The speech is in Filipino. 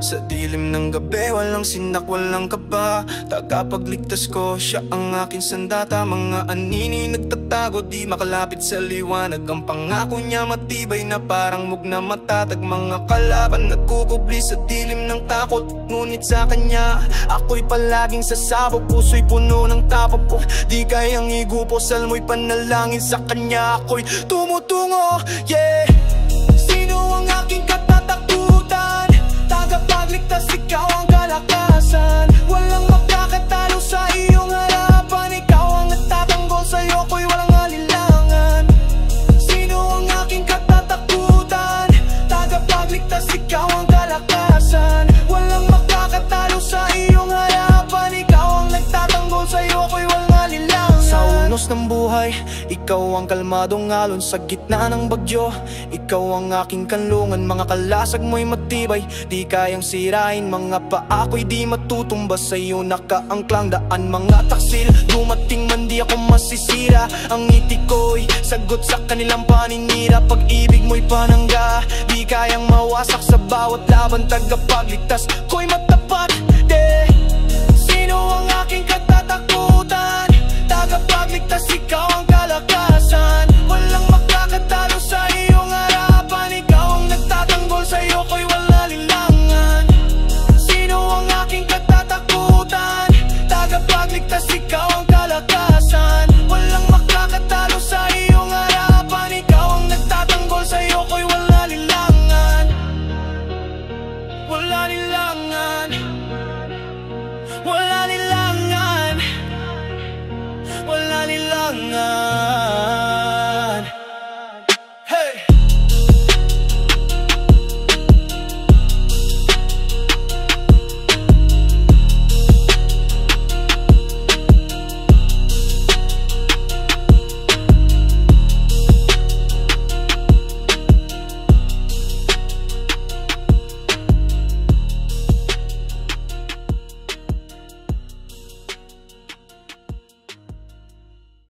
Sa dilim ng gabi, walang sinak, walang kaba. Tagapagligtas ko, siya ang aking sandata. Mga anini nagtatago, di makalapit sa liwanag. Ang pangako niya matibay na parang mug na matatag. Mga kalaban nagkukubli sa dilim ng takot. Ngunit sa kanya, ako'y palaging sasabog. Puso'y puno ng tapos, di kayang igupos. Almo'y panalangin sa kanya, ako'y tumutungo, yeah. Sino ang aking katatakutan? Tagapagligtas, ikaw ang kalakasan. Walang makakatalo sa iyong harapan. Ikaw ang nagtatanggol, sa'yo ako'y walang alilangan. Sino ang aking katatakutan? Tagapagligtas, ikaw ang kalakasan. Walang makakatalo sa iyong harapan. Ikaw ang nagtatanggol, sa'yo ako'y walang alilangan. Sa unos ng buhay, ikaw ang kalmadong alon sa gitna ng bagyo. Ikaw ang aking kanlungan, mga kalasag mo'y matibay, di kayang sirain. Mga paa ko'y di matutumba, sa'yo nakaangklang daan. Mga taksil, dumating man di ako masisira. Ang ngiti ko'y sagot sa kanilang paninira. Pag-ibig mo'y panangga, di kayang mawasak sa bawat laban. Tagapagligtas ko'y matapat, yeah.